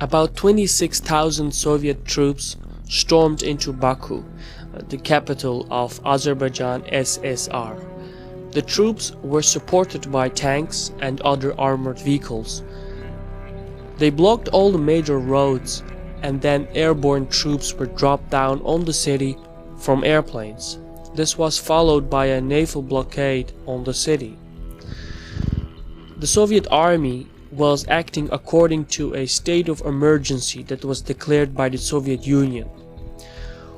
About 26,000 Soviet troops stormed into Baku, the capital of Azerbaijan SSR. The troops were supported by tanks and other armored vehicles. They blocked all the major roads, and then airborne troops were dropped down on the city from airplanes. This was followed by a naval blockade on the city. The Soviet army was acting according to a state of emergency that was declared by the Soviet Union.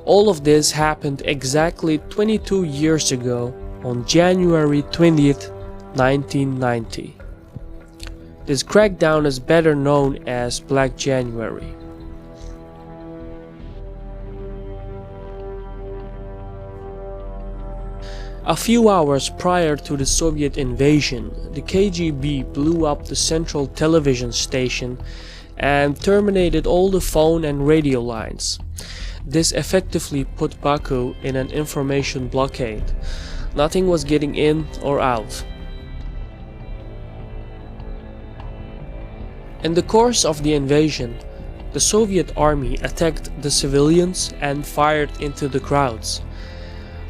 All of this happened exactly 22 years ago on January 20th, 1990. This crackdown is better known as Black January. A few hours prior to the Soviet invasion, the KGB blew up the central television station and terminated all the phone and radio lines. This effectively put Baku in an information blockade. Nothing was getting in or out. In the course of the invasion, the Soviet army attacked the civilians and fired into the crowds.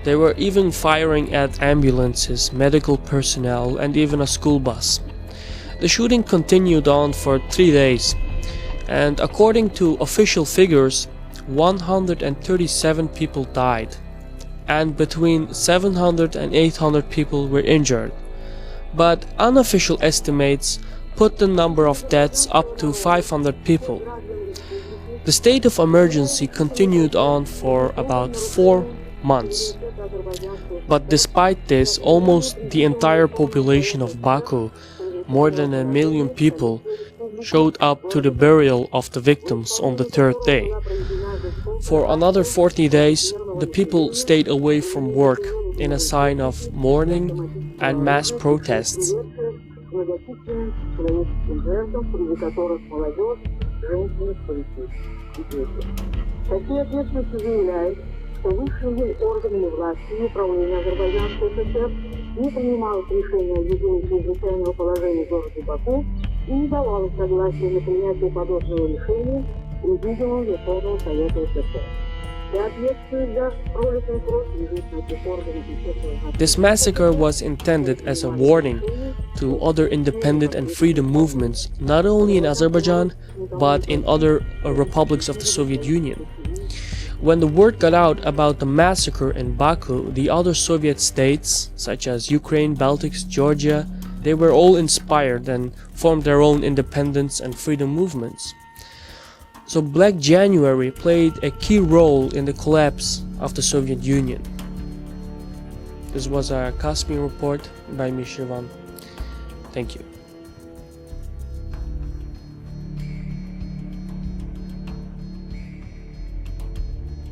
They were even firing at ambulances, medical personnel, and even a school bus. The shooting continued on for 3 days, and according to official figures, 137 people died, and between 700 and 800 people were injured. But unofficial estimates put the number of deaths up to 500 people. The state of emergency continued on for about 4 months. But despite this, almost the entire population of Baku, more than 1 million people, showed up to the burial of the victims on the 3rd day. For another 40 days, the people stayed away from work in a sign of mourning and mass protests. Высшими органами власти и управления Азербайджанской ССР не принималось решение о введении чрезвычайного положения в городе Баку и не давалось согласия на принятие подобного решения Президиумом Верховного Совета СССр. This massacre was intended as a warning to other independent and freedom movements, not only in Azerbaijan, but in other republics of the Soviet Union. When the word got out about the massacre in Baku, the other Soviet states, such as Ukraine, Baltics, Georgia, they were all inspired and formed their own independence and freedom movements. So Black January played a key role in the collapse of the Soviet Union. This was a Kashmir report by me, Shivan. Thank you.